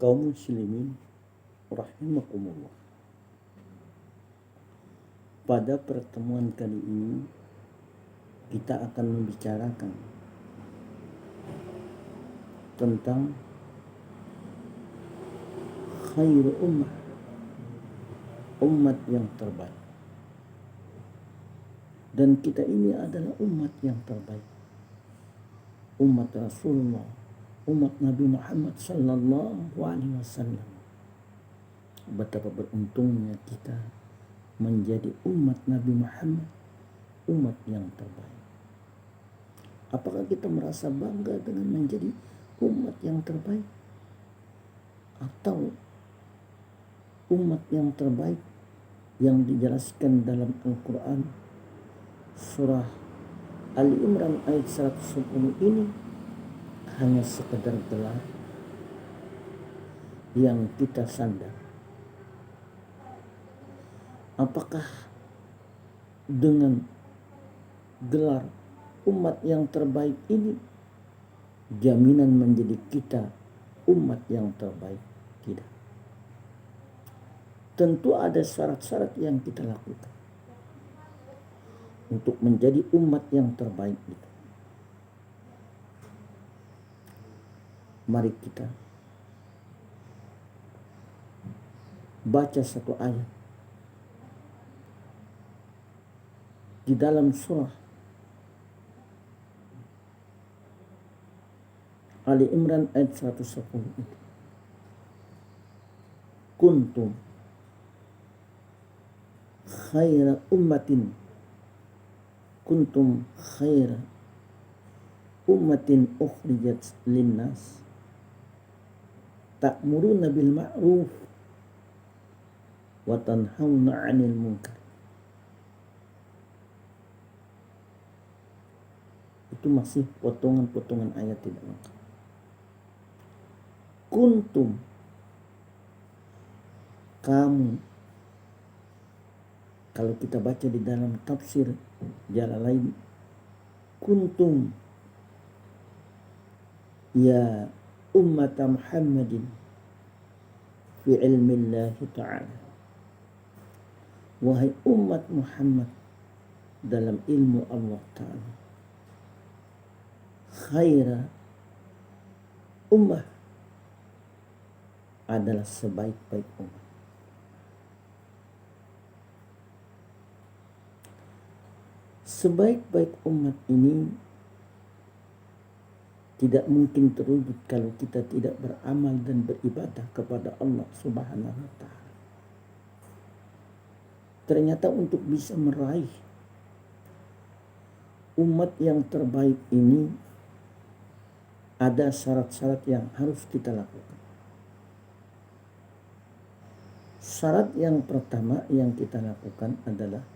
Kaum muslimin rahimakumullah. Pada pertemuan kali ini kita akan membicarakan tentang khair umat yang terbaik. Dan kita ini adalah umat yang terbaik, umat Rasulullah, umat Nabi Muhammad sallallahu alaihi wasallam. Betapa beruntungnya kita menjadi umat Nabi Muhammad, umat yang terbaik. Apakah kita merasa bangga dengan menjadi umat yang terbaik? Atau umat yang terbaik yang dijelaskan dalam Al-Quran surah Ali Imran ayat 110 ini hanya sekedar gelar yang kita sandang? Apakah dengan gelar umat yang terbaik ini jaminan menjadi kita umat yang terbaik? Tidak. Tentu ada syarat-syarat yang kita lakukan untuk menjadi umat yang terbaik itu. Mari kita baca satu ayat di dalam surah Ali Imran ayat 110 itu. Kuntum khaira ummatin, kuntum khaira ummatin ukhrijat linnas ta'muruna bil ma'ruf wa tanhauna 'anil munkar. Itu masih potongan-potongan ayat tidak lengkap. Kuntum, kamu. Kalau kita baca di dalam tafsir Jalalain, kuntum ya ummat Muhammadin fi ilmillahi ta'ala. Wahai umat Muhammad dalam ilmu Allah Ta'ala. Khaira ummah adalah sebaik-baik umat. Sebaik-baik umat ini tidak mungkin terwujud kalau kita tidak beramal dan beribadah kepada Allah Subhanahu wa Ta'ala. Ternyata untuk bisa meraih umat yang terbaik ini ada syarat-syarat yang harus kita lakukan. Syarat yang pertama yang kita lakukan adalah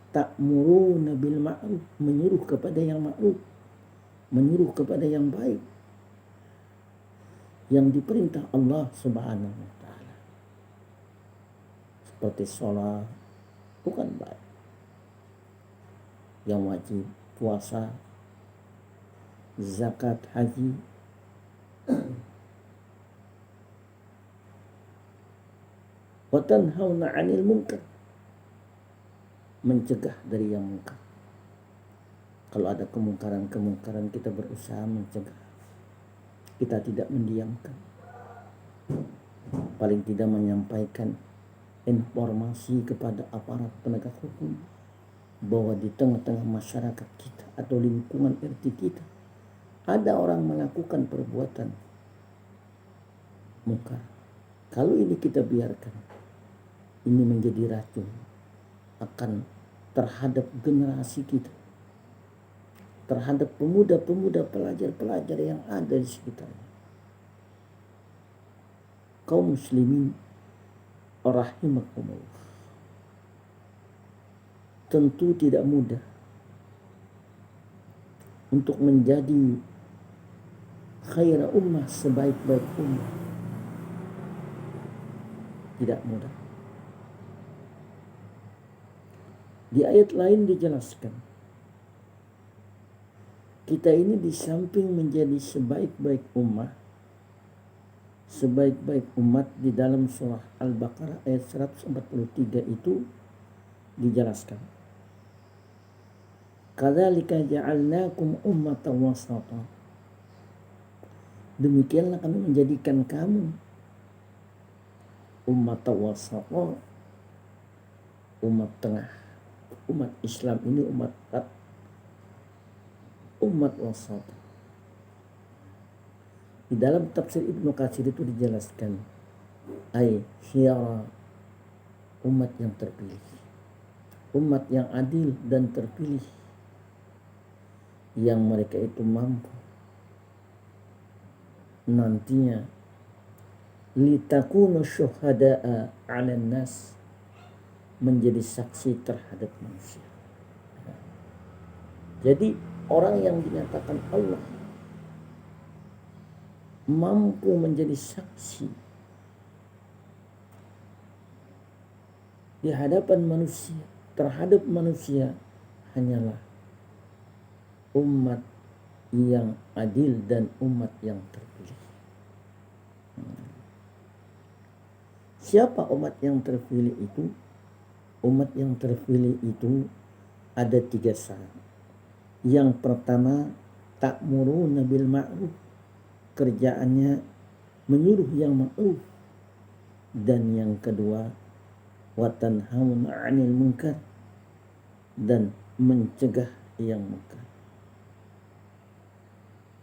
ta'muruna bil ma'ruf, menyuruh kepada yang ma'ruf, menyuruh kepada yang baik, yang diperintah Allah Subhanahu wa Ta'ala. Seperti sholat, bukan baik. Yang wajib, puasa, zakat, haji. Wa tanhauna 'anil munkar, mencegah dari yang mungkar. Kalau ada kemungkaran kita berusaha mencegah. Kita tidak mendiamkan. Paling tidak menyampaikan informasi kepada aparat penegak hukum bahwa di tengah-tengah masyarakat kita atau lingkungan RT kita ada orang melakukan perbuatan mungkar. Kalau ini kita biarkan, ini menjadi racun akan terhadap generasi kita, terhadap pemuda-pemuda, pelajar-pelajar yang ada di sekitarnya. Kaum muslimin rahimakumullah. Tentu tidak mudah untuk menjadi khaira ummah, sebaik-baik ummah. Tidak mudah. Di ayat lain dijelaskan, kita ini di samping menjadi sebaik-baik ummah, sebaik-baik umat di dalam surah Al-Baqarah ayat 143 itu dijelaskan. Kadzalika ja'alnakum ummatan wasata. Demikianlah kami menjadikan kamu ummatan wasata, umat tengah. Umat Islam ini umat wasata. Di dalam tafsir Ibnu Katsir itu dijelaskan, khiyara, umat yang terpilih, umat yang adil dan terpilih, yang mereka itu mampu nantinya litakunu syuhada'a 'alan nas, menjadi saksi terhadap manusia. Jadi orang yang dinyatakan Allah mampu menjadi saksi di hadapan manusia, terhadap manusia, hanyalah umat yang adil dan umat yang terpilih. Siapa umat yang terpilih itu? Umat yang terpilih itu ada 3 syarat. Yang pertama, ta'muruna bil ma'ruf, kerjaannya menyuruh yang ma'ruf. Dan yang kedua, wa tanhauna 'anil munkar, dan mencegah yang munkar.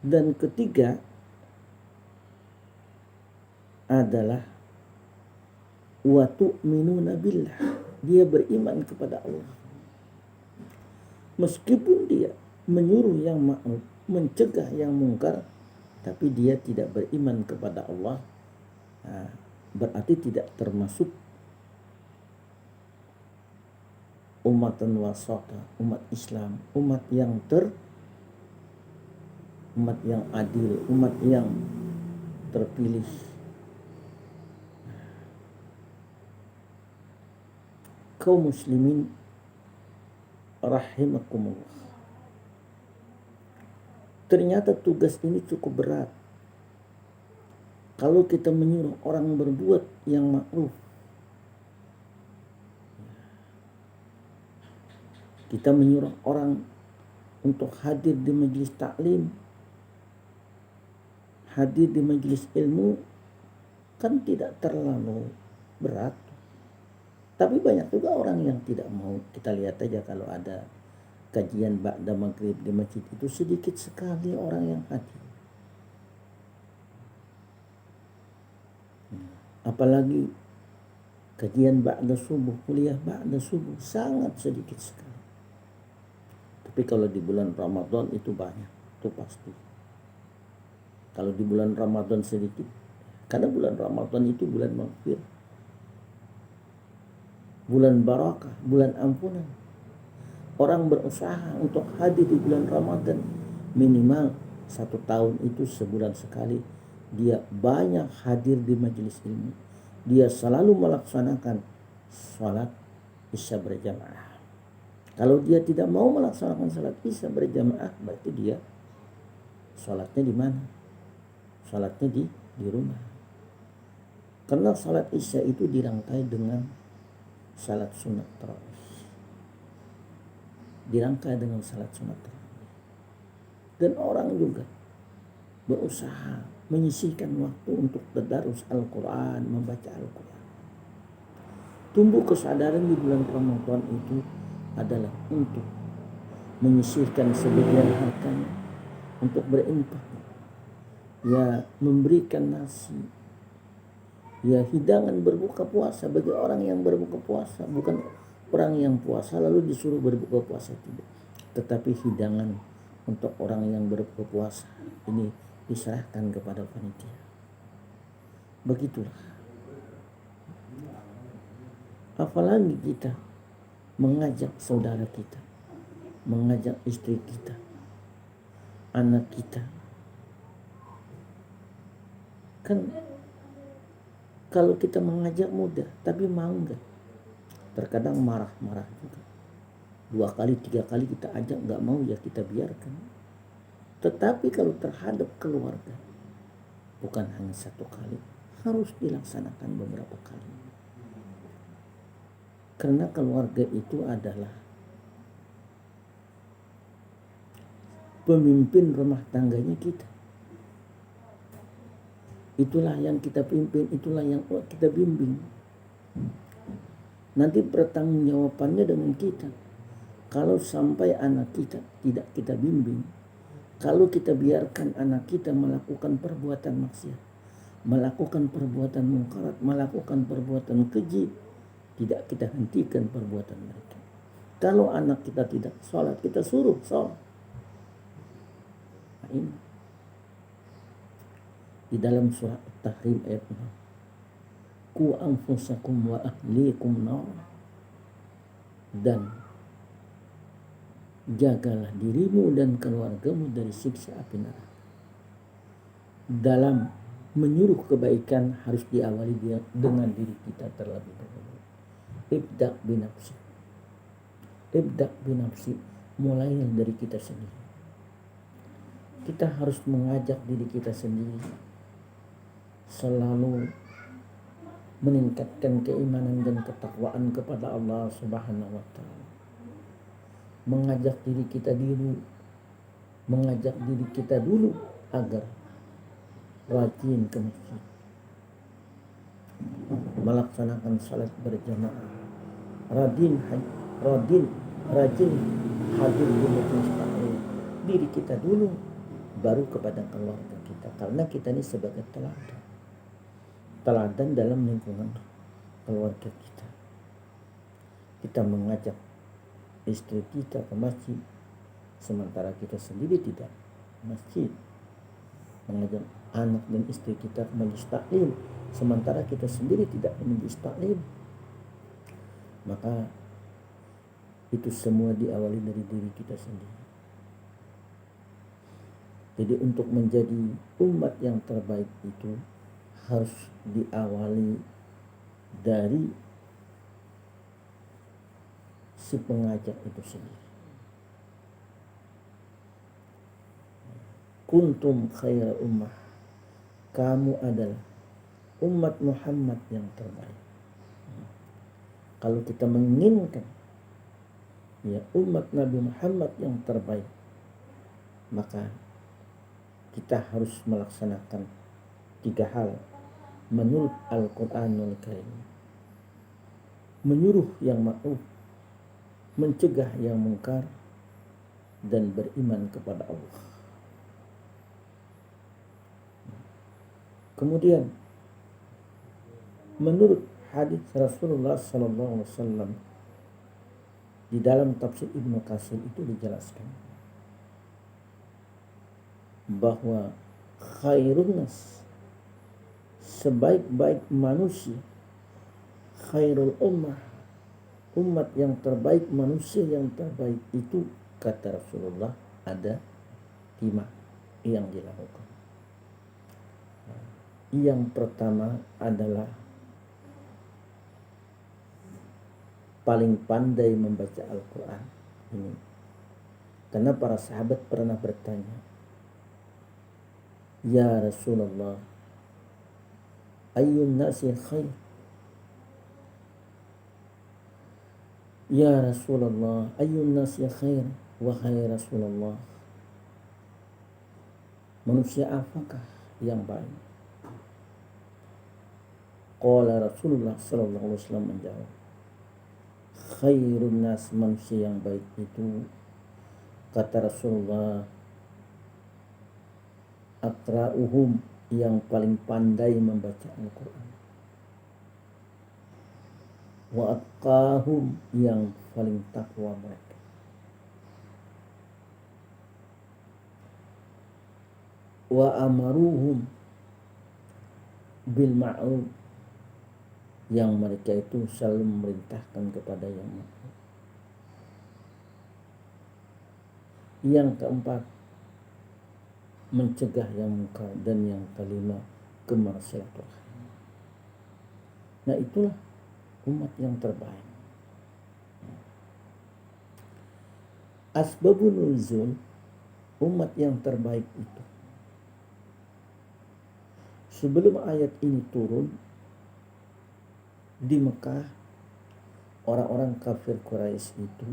Dan ketiga adalah wa tu'minuna billah, dia beriman kepada Allah. Meskipun dia menyuruh yang ma'ruf, mencegah yang munkar, tapi dia tidak beriman kepada Allah, berarti tidak termasuk umatan wasata, umat Islam, umat yang adil, umat yang terpilih. Kaum muslimin rahimakumullah, ternyata tugas ini cukup berat. Kalau kita menyuruh orang berbuat yang ma'ruf, kita menyuruh orang untuk hadir di majelis taklim, hadir di majelis ilmu, kan tidak terlalu berat. Tapi banyak juga orang yang tidak mau. Kita lihat aja kalau ada kajian ba'da maghrib di masjid, itu sedikit sekali orang yang hadir. Apalagi kajian ba'da subuh, kuliah ba'da subuh, sangat sedikit sekali. Tapi kalau di bulan Ramadan itu banyak, itu pasti. Kalau di bulan Ramadan sedikit, karena bulan Ramadan itu bulan maghfirah, bulan barakah, bulan ampunan. Orang berusaha untuk hadir di bulan Ramadan, minimal 1 tahun itu sebulan sekali dia banyak hadir di majelis ilmu. Dia selalu melaksanakan sholat isya berjamaah. Kalau dia tidak mau melaksanakan sholat isya berjamaah, berarti dia sholatnya di mana? Sholatnya di rumah. Karena sholat isya itu dirangkai dengan salat sunat tarawih, dirangkai dengan salat sunat tarawih. Dan orang juga berusaha menyisihkan waktu untuk tadarus Al-Quran, membaca Al-Quran. Tumbuh kesadaran di bulan Ramadan itu adalah untuk menyisihkan sebagian hartanya untuk berinfak, ya memberikan nasi, ya hidangan berbuka puasa bagi orang yang berbuka puasa, bukan orang yang puasa lalu disuruh berbuka puasa, tidak. Tetapi hidangan untuk orang yang berbuka puasa ini diserahkan kepada panitia. Begitulah. Apalagi kita mengajak saudara kita, mengajak istri kita, anak kita. Kan kalau kita mengajak mudah, tapi mau enggak? Terkadang marah-marah juga. 2 kali, 3 kali kita ajak enggak mau, ya kita biarkan. Tetapi kalau terhadap keluarga, bukan hanya 1 kali, harus dilaksanakan beberapa kali. Karena keluarga itu adalah pemimpin rumah tangganya kita. Itulah yang kita pimpin, itulah yang kita bimbing. Nanti pertanggungjawabannya dengan kita. Kalau sampai anak kita tidak kita bimbing, kalau kita biarkan anak kita melakukan perbuatan maksiat, melakukan perbuatan mungkarat, melakukan perbuatan keji, tidak kita hentikan perbuatan mereka. Kalau anak kita tidak sholat, kita suruh sholat. Nah, ini di dalam surah At-Tahrim ayat 6. Ku anfusakum wa ahlikum nar. Dan jagalah dirimu dan keluargamu dari siksa api neraka. Dalam menyuruh kebaikan harus diawali dengan diri kita terlebih dahulu. Ibda' binafsi. Ibda' binafsi, mulai dari kita sendiri. Kita harus mengajak diri kita sendiri selalu meningkatkan keimanan dan ketakwaan kepada Allah Subhanahu wa taala. Mengajak diri kita dulu agar rajin ke masjid, melaksanakan salat berjamaah, rajin hadir di majelis taklim. Diri kita dulu, baru kepada keluarga kita, karena kita ini sebagai teladan dalam lingkungan keluarga kita. Kita mengajak istri kita ke masjid, sementara kita sendiri tidak masjid. Mengajak anak dan istri kita ke majelis taklim, sementara kita sendiri tidak ke majelis taklim. Maka itu semua diawali dari diri kita sendiri. Jadi untuk menjadi umat yang terbaik itu harus diawali dari si pengajak itu sendiri. Kuntum khaira ummah. Kamu adalah umat Muhammad yang terbaik. Kalau kita menginginkan umat Nabi Muhammad yang terbaik, maka kita harus melaksanakan 3 hal menurut Al-Quranul Karim. Menyuruh yang ma'ruf, mencegah yang mungkar, dan beriman kepada Allah. Kemudian menurut hadis Rasulullah SAW di dalam tafsir Ibnu Katsir itu dijelaskan bahwa khairun nas, sebaik-baik manusia, khairul ummah, umat yang terbaik, manusia yang terbaik itu, kata Rasulullah, ada 5 yang dilakukan. Yang pertama adalah paling pandai membaca Al-Quran. Ini karena para sahabat pernah bertanya, ya Rasulullah, ayyun nasi khair? Ya Rasulullah, ayyun nasi khair? Wahai Rasulullah, manusia apakah yang baik? Qala Rasulullah sallallahu alaihi wasallam menjawab, khairun nas, manusia yang baik itu, kata Rasulullah, aqra'uhum, yang paling pandai membaca Al-Quran, wa atqahum, yang paling takwa mereka, wa amaruhum bil ma'ruf, yang mereka itu selalu memerintahkan kepada yang ma'ruf. Yang keempat, mencegah yang mungkar, dan yang kelima, kemaslahatan. Nah, itulah umat yang terbaik. Asbabun nuzul umat yang terbaik itu Sebelum ayat ini turun di Mekah, orang-orang kafir Quraisy itu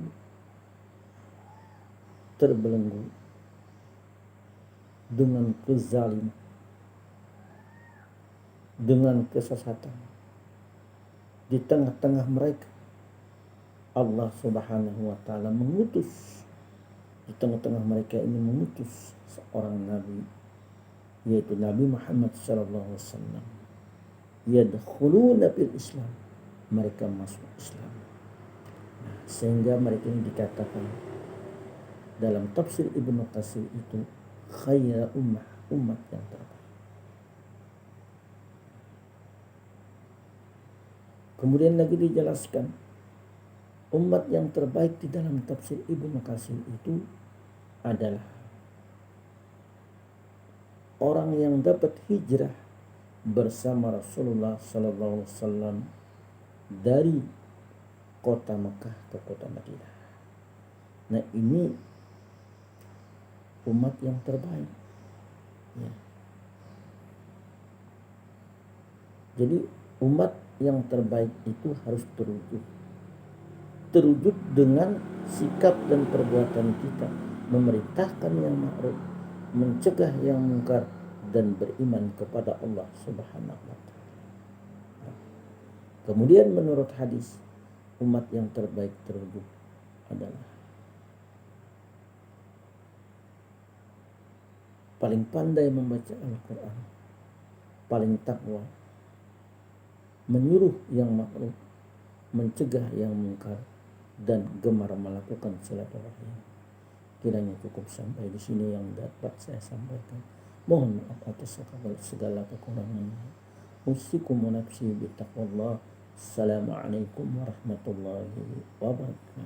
terbelenggu dengan kezaliman, dengan kesesatan. Di tengah-tengah mereka Allah Subhanahu wa taala mengutus, di tengah-tengah mereka ini mengutus seorang nabi, yaitu Nabi Muhammad sallallahu alaihi wasallam. Yadkhuluna fil Islam, mereka masuk Islam. Sehingga mereka ini dikatakan dalam tafsir Ibnu Katsir itu khayra ummah, umat yang terbaik. Kemudian lagi dijelaskan umat yang terbaik di dalam tafsir Ibnu Katsir itu adalah orang yang dapat hijrah bersama Rasulullah sallallahu alaihi wasallam dari kota Mekah ke kota Madinah. Nah, ini umat yang terbaik. Ya. Jadi umat yang terbaik itu harus terwujud dengan sikap dan perbuatan kita, memerintahkan yang ma'ruf, mencegah yang mungkar, dan beriman kepada Allah Subhanahu wa taala. Kemudian menurut hadis, umat yang terbaik terwujud adalah paling pandai membaca Al-Quran, paling takwa, menyuruh yang ma'ruf, mencegah yang mungkar, dan gemar melakukan silaturahim. Kiranya cukup sampai di sini yang dapat saya sampaikan. Mohon maaf atas segala kekurangannya. Usikum wa nafsi bittaqwallah. Assalamualaikum warahmatullahi wabarakatuh.